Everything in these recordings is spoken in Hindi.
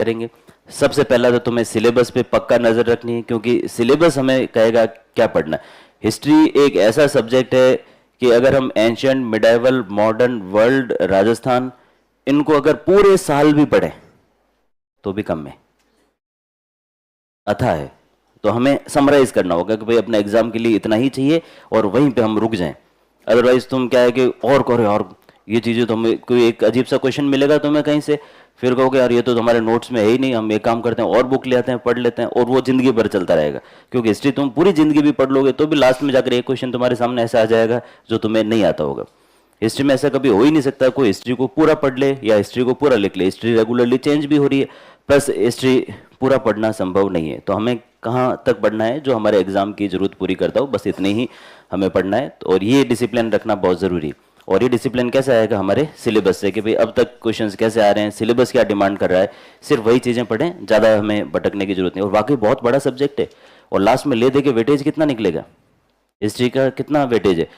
करेंगे। सबसे पहला तो तुम्हें सिलेबस पे पक्का नजर रखनी है, क्योंकि सिलेबस हमें कहेगा क्या पढ़ना है। हिस्ट्री एक ऐसा सब्जेक्ट है कि अगर हम ancient, medieval, modern, world, Rajasthan, इनको अगर पूरे साल भी पढ़ें तो भी कम है, अथा है। तो हमें समराइज करना होगा कि भाई अपने एग्जाम के लिए इतना ही चाहिए और वहीं पे हम रुक जाएं। अदरवाइज तुम क्या है कि और करो और ये चीज़ें, तो हमें कोई एक अजीब सा क्वेश्चन मिलेगा तुम्हें कहीं से, फिर कहोगे यार ये तो हमारे नोट्स में है ही नहीं, हम एक काम करते हैं और बुक ले आते हैं, पढ़ लेते हैं, और वो जिंदगी भर चलता रहेगा। क्योंकि हिस्ट्री तुम पूरी जिंदगी भी पढ़ लोगे तो भी लास्ट में जाकर एक क्वेश्चन तुम्हारे सामने ऐसा आ जाएगा जो तुम्हें नहीं आता होगा। हिस्ट्री में ऐसा कभी हो ही नहीं सकता कोई हिस्ट्री को पूरा पढ़ ले या हिस्ट्री को पूरा लिख ले। हिस्ट्री रेगुलरली चेंज भी हो रही है, प्लस हिस्ट्री पूरा पढ़ना संभव नहीं है। तो हमें कहाँ तक पढ़ना है जो हमारे एग्जाम की जरूरत पूरी करता हो, बस इतनी ही हमें पढ़ना है। और ये डिसिप्लिन रखना बहुत ज़रूरी है। और ये डिसिप्लिन कैसे आएगा? हमारे सिलेबस से, कि भाई अब तक क्वेश्चंस कैसे आ रहे हैं, सिलेबस क्या डिमांड कर रहा है, सिर्फ वही चीज़ें पढ़ें, ज़्यादा हमें भटकने की जरूरत नहीं। और वाकई बहुत बड़ा सब्जेक्ट है। और लास्ट में ले दे के वेटेज कितना निकलेगा, हिस्ट्री का कितना वेटेज है,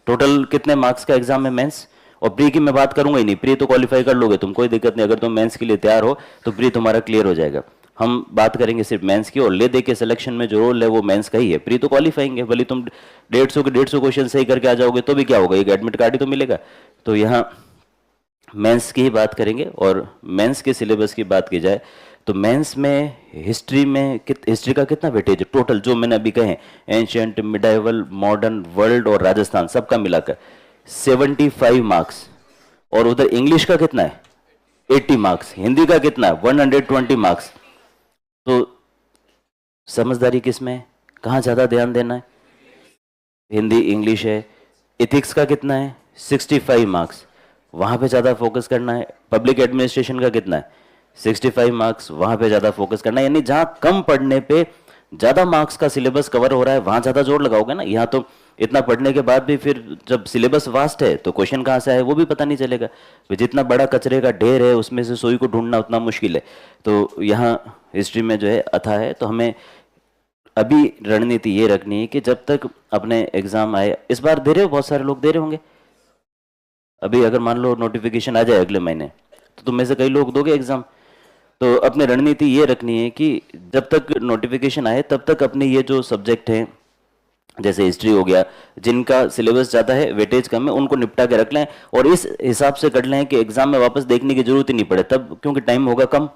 टोटल कितने मार्क्स का एग्जाम है मेंस। और प्री की मैं बात करूंगा ही नहीं, प्री तो क्वालिफाई कर लोगे तुम, कोई दिक्कत नहीं। अगर तुम मेंस के लिए तैयार हो तो प्री तुम्हारा क्लियर हो जाएगा। हम बात करेंगे सिर्फ मेंस की, और ले दे के सिलेक्शन में जो रोल है वो मेंस का ही है। प्री तो क्वालिफाइंग है, भले तुम 150 के 150 क्वेश्चन सही करके आ जाओगे तो भी क्या होगा, एक एडमिट कार्ड ही तो मिलेगा। तो यहाँ मेंस की ही बात करेंगे। और मेंस के सिलेबस की बात की जाए तो मेंस में हिस्ट्री में हिस्ट्री का कितना वेटेज है टोटल, जो मैंने अभी कहे, एंशियंट, मिडाइवल, मॉडर्न, वर्ल्ड और राजस्थान, सबका मिलाकर 75 मार्क्स। और उधर इंग्लिश का कितना है, 80 मार्क्स। हिंदी का कितना है, 120 मार्क्स। तो समझदारी किसमें है, कहाँ ज़्यादा ध्यान देना है? हिंदी, इंग्लिश है। इथिक्स का कितना है, 65 मार्क्स, वहाँ पे ज़्यादा फोकस करना है। पब्लिक एडमिनिस्ट्रेशन का कितना है, 65 मार्क्स, वहाँ पे ज़्यादा फोकस करना है। यानी जहाँ कम पढ़ने पे ज़्यादा मार्क्स का सिलेबस कवर हो रहा है वहाँ ज़्यादा जोर लगाओगे ना। यहाँ तो इतना पढ़ने के बाद भी फिर जब सिलेबस वास्ट है तो क्वेश्चन कहाँ से आए वो भी पता नहीं चलेगा। तो जितना बड़ा कचरे का ढेर है उसमें से सुई को ढूंढना उतना मुश्किल है। तो यहाँ हिस्ट्री में जो है अथा है। तो हमें अभी रणनीति ये रखनी है कि जब तक अपने एग्जाम आए, इस बार दे रहे हो, बहुत सारे लोग दे रहे होंगे। अभी अगर मान लो नोटिफिकेशन आ जाए अगले महीने तो तुम में से कई लोग दोगे एग्जाम। तो अपनी रणनीति ये रखनी है कि जब तक नोटिफिकेशन आए तब तक अपने ये जो सब्जेक्ट हैं, जैसे हिस्ट्री हो गया, जिनका सिलेबस ज़्यादा है, वेटेज कम है, उनको निपटा के रख लें। और इस हिसाब से कर लें कि एग्जाम में वापस देखने की जरूरत ही नहीं पड़े तब, क्योंकि टाइम होगा कम,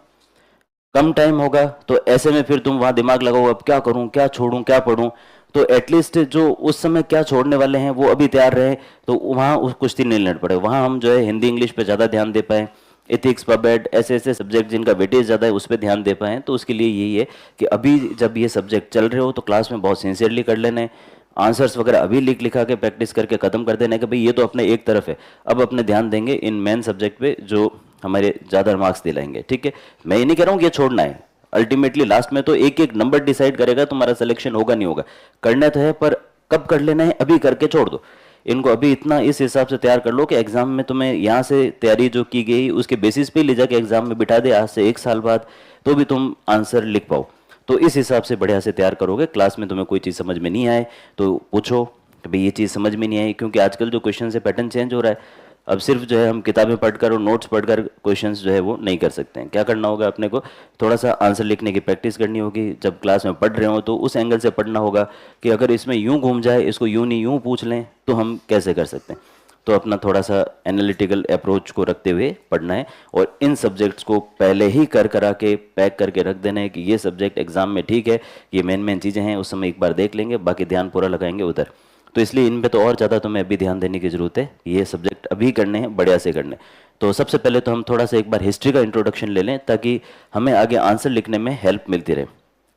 कम टाइम होगा। तो ऐसे में फिर तुम वहाँ दिमाग लगाओ अब क्या करूँ, क्या छोड़ूं, क्या पढ़ूं। तो एटलीस्ट जो उस समय क्या छोड़ने वाले हैं वो अभी तैयार रहे, तो वहाँ उस कुश्ती नहीं लड़ पड़े। वहाँ हम जो है हिंदी, इंग्लिश पे ज़्यादा ध्यान दे पाए, एथिक्स, पबेड, ऐसे ऐसे सब्जेक्ट जिनका वेटेज ज़्यादा है उस पर ध्यान दे पाएँ। तो उसके लिए यही है कि अभी जब ये सब्जेक्ट चल रहे हो तो क्लास में बहुत सिंसियरली कर लेने, आंसर्स वगैरह अभी लिख लिखा के प्रैक्टिस करके ख़त्म कर देना कि भाई ये तो अपने एक तरफ है, अब अपने ध्यान देंगे इन मेन सब्जेक्ट पे जो हमारे ज़्यादा मार्क्स दिलाएंगे। ठीक है, मैं ये नहीं कह रहा हूँ कि ये छोड़ना है। अल्टीमेटली लास्ट में तो एक एक नंबर डिसाइड करेगा तुम्हारा सिलेक्शन होगा नहीं होगा। करना तो है, पर कब कर लेना है, अभी करके छोड़ दो इनको। अभी इतना इस हिसाब से तैयार कर लो कि एग्जाम में तुम्हें यहाँ से तैयारी जो की गई उसके बेसिस पे ले जाके एग्जाम में बिठा दे आज से 1 साल बाद, तो भी तुम आंसर लिख पाओ। तो इस हिसाब से बढ़िया से तैयार करोगे। क्लास में तुम्हें कोई चीज़ समझ में नहीं आए तो पूछो कि भाई ये चीज़ समझ में नहीं आई, क्योंकि आजकल जो क्वेश्चन से पैटर्न चेंज हो रहा है। अब सिर्फ जो है हम किताबें पढ़कर और नोट्स पढ़कर क्वेश्चंस जो है वो नहीं कर सकते हैं। क्या करना होगा अपने को, थोड़ा सा आंसर लिखने की प्रैक्टिस करनी होगी। जब क्लास में पढ़ रहे हो तो उस एंगल से पढ़ना होगा कि अगर इसमें यूं घूम जाए, इसको यूं नहीं यूं पूछ लें तो हम कैसे कर सकते हैं। तो अपना थोड़ा सा एनालिटिकल अप्रोच को रखते हुए पढ़ना है। और इन सब्जेक्ट्स को पहले ही कर करा के पैक करके रख देना है कि ये सब्जेक्ट एग्जाम में ठीक है, ये मेन मेन चीज़ें हैं, उस समय एक बार देख लेंगे, बाकी ध्यान पूरा लगाएंगे उधर। तो इसलिए इन पे तो और ज़्यादा तुम्हें अभी ध्यान देने की ज़रूरत है, ये सब्जेक्ट अभी करने हैं, बढ़िया से करने। तो सबसे पहले तो हम थोड़ा सा एक बार हिस्ट्री का इंट्रोडक्शन ले लें ताकि हमें आगे आंसर लिखने में हेल्प मिलती रहे।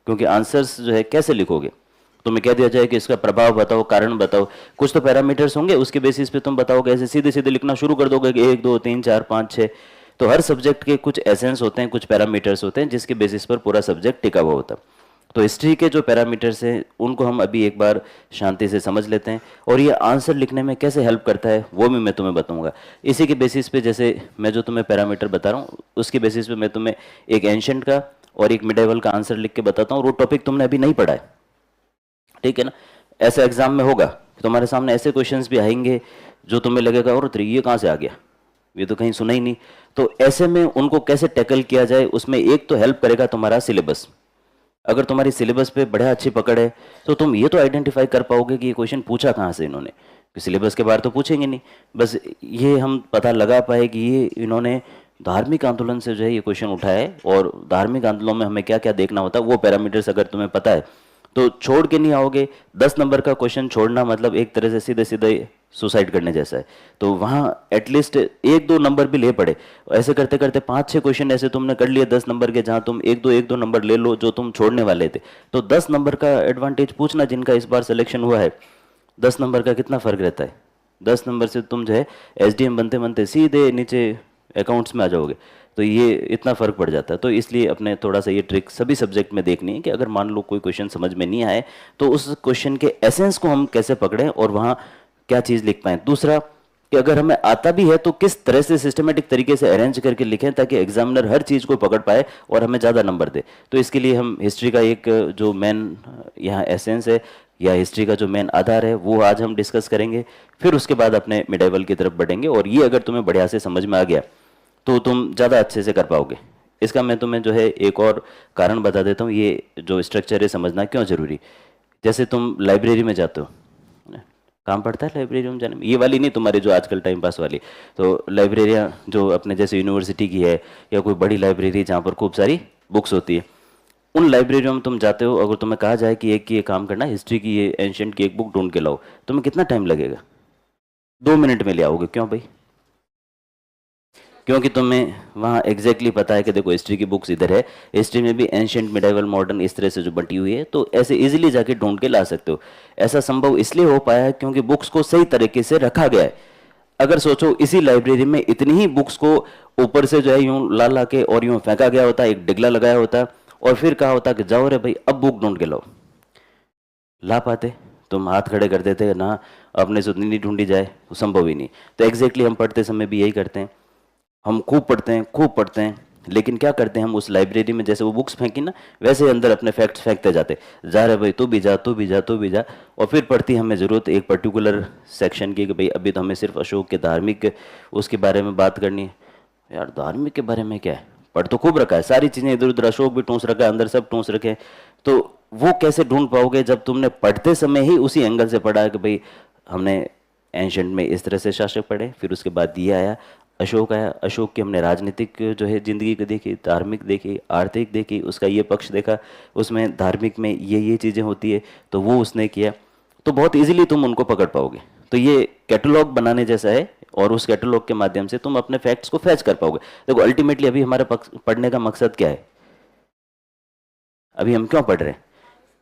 क्योंकि आंसर्स जो है कैसे लिखोगे, तुम्हें कह दिया जाए कि इसका प्रभाव बताओ, कारण बताओ, कुछ तो पैरामीटर्स होंगे, उसके बेसिस पे तुम बताओगे। ऐसे सीधे सीधे लिखना शुरू कर दोगे कि 1 2 3 4 5 6। तो हर सब्जेक्ट के कुछ एसेंस होते हैं, कुछ पैरामीटर्स होते हैं जिसके बेसिस पर पूरा सब्जेक्ट टिका हुआ होता है। तो हिस्ट्री के जो पैरामीटर्स हैं उनको हम अभी एक बार शांति से समझ लेते हैं। और ये आंसर लिखने में कैसे हेल्प करता है वो भी मैं तुम्हें बताऊंगा। इसी के बेसिस पे, जैसे मैं जो तुम्हें पैरामीटर बता रहा हूँ उसके बेसिस पे मैं तुम्हें एक एंशिएंट का और एक मिडाइवल का आंसर लिख के बताता हूँ। वो टॉपिक तुमने अभी नहीं पढ़ा है, ठीक है ना। ऐसा एग्जाम में होगा, तुम्हारे सामने ऐसे क्वेश्चंस भी आएंगे जो तुम्हें लगेगा और ये कहाँ से आ गया, ये तो कहीं सुना ही नहीं। तो ऐसे में उनको कैसे टैकल किया जाए, उसमें एक तो हेल्प करेगा तुम्हारा सिलेबस। अगर तुम्हारी सिलेबस पे बढ़िया अच्छी पकड़ है तो तुम ये तो आइडेंटिफाई कर पाओगे कि ये क्वेश्चन पूछा कहाँ से इन्होंने, सिलेबस के बाहर तो पूछेंगे नहीं। बस ये हम पता लगा पाए कि ये इन्होंने धार्मिक आंदोलन से जो है ये क्वेश्चन उठाया है, और धार्मिक आंदोलन में हमें क्या क्या देखना होता है वो पैरामीटर्स अगर तुम्हें पता है तो छोड़ के नहीं आओगे। 10 नंबर का क्वेश्चन छोड़ना मतलब एक तरह से सीधे सीधे सुसाइड करने जैसा है। तो वहाँ एटलीस्ट 1-2 नंबर भी ले पड़े। ऐसे करते करते 5-6 क्वेश्चन ऐसे तुमने कर लिए 10 नंबर के, जहाँ तुम 1-2 नंबर ले लो जो तुम छोड़ने वाले थे। तो 10 नंबर का एडवांटेज पूछना जिनका इस बार सिलेक्शन हुआ है, 10 नंबर का कितना फर्क रहता है। 10 नंबर से तुम जो है एसडीएम बनते बनते सीधे नीचे अकाउंट्स में आ जाओगे। तो ये इतना फर्क पड़ जाता है। तो इसलिए अपने थोड़ा सा ये ट्रिक सभी सब्जेक्ट में देखनी है कि अगर मान लो कोई क्वेश्चन समझ में नहीं आए तो उस क्वेश्चन के एसेंस को हम कैसे पकड़ें और वहाँ क्या चीज़ लिख पाएँ। दूसरा कि अगर हमें आता भी है तो किस तरह से सिस्टमेटिक तरीके से अरेंज करके लिखें ताकि एग्जामिनर हर चीज़ को पकड़ पाए और हमें ज़्यादा नंबर दे। तो इसके लिए हम हिस्ट्री का एक जो मेन यहाँ एसेंस है या हिस्ट्री का जो मेन आधार है वो आज हम डिस्कस करेंगे। फिर उसके बाद अपने मिडाइवल की तरफ बढ़ेंगे, और ये अगर तुम्हें बढ़िया से समझ में आ गया तो तुम ज़्यादा अच्छे से कर पाओगे। इसका मैं तुम्हें जो है एक और कारण बता देता हूँ, ये जो स्ट्रक्चर है समझना क्यों ज़रूरी। जैसे तुम लाइब्रेरी में जाते हो, काम पड़ता है लाइब्रेरी में जाने में, ये वाली नहीं तुम्हारी जो आजकल टाइम पास वाली। तो लाइब्रेरियाँ जो अपने जैसे यूनिवर्सिटी की है या कोई बड़ी लाइब्रेरी जहाँ पर खूब सारी बुक्स होती है, उन लाइब्रेरियों में तुम जाते हो, अगर तुम्हें कहा जाए कि एक ये काम करना, हिस्ट्री की ये एंशियंट की एक बुक ढूंढ के लाओ, तुम्हें कितना टाइम लगेगा? 2 मिनट में ले आओगे। क्यों भाई? क्योंकि तुम्हें वहाँ एग्जैक्टली पता है कि देखो हिस्ट्री की बुक्स इधर है, हिस्ट्री में भी एंशियंट मिडाइवल मॉडर्न इस तरह से जो बटी हुई है, तो ऐसे इजीली जाके ढूंढ के ला सकते हो। ऐसा संभव इसलिए हो पाया है क्योंकि बुक्स को सही तरीके से रखा गया है। अगर सोचो इसी लाइब्रेरी में इतनी ही बुक्स को ऊपर से जो है यूं ला ला के और यूं फेंका गया होता, एक डिगला लगाया होता और फिर कहा होता कि जाओ रे भाई अब बुक ढूंढ के लाओ, ला पाते? तुम हाथ खड़े कर देते ना, अपने से उतनी नहीं ढूंढी जाए, तो संभव ही नहीं। तो एग्जैक्टली हम पढ़ते समय भी यही करते हैं, हम खूब पढ़ते हैं, लेकिन क्या करते हैं हम उस लाइब्रेरी में जैसे वो बुक्स फेंकी ना वैसे अंदर अपने फैक्ट्स फेंकते जाते, जा रहे भाई तू भी जा तू भी जा तू भी जा। और फिर पढ़ती हमें ज़रूरत एक पर्टिकुलर सेक्शन की कि भाई अभी तो हमें सिर्फ अशोक के धार्मिक उसके बारे में बात करनी है। यार धार्मिक के बारे में क्या है, पढ़ तो खूब रखा है, सारी चीज़ें इधर उधर, अशोक भी ठूंस रखा है, अंदर सब ठूंस रखे हैं। तो वो कैसे ढूंढ पाओगे जब तुमने पढ़ते समय ही उसी एंगल से पढ़ा है कि भाई हमने एंशंट में इस तरह से शासक पढ़े, फिर उसके बाद ये आया अशोक आया, अशोक की हमने राजनीतिक जो है जिंदगी को देखी, धार्मिक देखी, आर्थिक देखी, उसका ये पक्ष देखा, उसमें धार्मिक में ये चीज़ें होती है तो वो उसने किया। तो बहुत इजीली तुम उनको पकड़ पाओगे। तो ये कैटलॉग बनाने जैसा है, और उस कैटलॉग के माध्यम से तुम अपने फैक्ट्स को फैच कर पाओगे। देखो अल्टीमेटली अभी हमारे पढ़ने का मकसद क्या है, अभी हम क्यों पढ़ रहे हैं?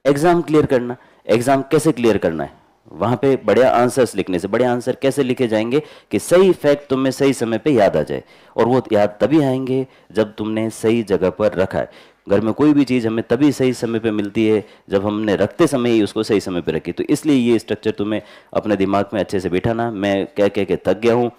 एग्जाम क्लियर करना। एग्जाम कैसे क्लियर करना है? वहां पे बढ़िया आंसर्स लिखने से। बढ़िया आंसर कैसे लिखे जाएंगे कि सही फैक्ट तुम्हें सही समय पे याद आ जाए, और वो याद तभी आएंगे जब तुमने सही जगह पर रखा है। घर में कोई भी चीज़ हमें तभी सही समय पे मिलती है जब हमने रखते समय ही उसको सही समय पे रखी। तो इसलिए ये स्ट्रक्चर तुम्हें अपने दिमाग में अच्छे से बिठाना। मैं कह कह के थक गया हूँ,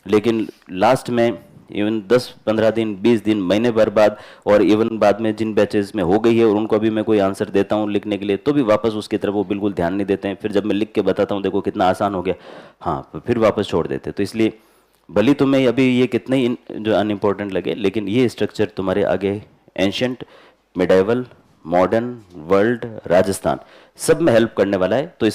लेकिन लास्ट में इवन 10-15 दिन, 20 दिन, महीने भर बाद, और इवन बाद में जिन बैचेस में हो गई है और उनको अभी मैं कोई आंसर देता हूँ लिखने के लिए तो भी वापस उसकी तरफ वो बिल्कुल ध्यान नहीं देते हैं। फिर जब मैं लिख के बताता हूँ देखो कितना आसान हो गया, हाँ, तो फिर वापस छोड़ देते। तो इसलिए भली तुम्हें अभी ये कितने ही जो अनइम्पोर्टेंट लगे, लेकिन ये स्ट्रक्चर तुम्हारे आगे ancient, medieval, modern, world, Rajasthan सब में हेल्प करने वाला है। तो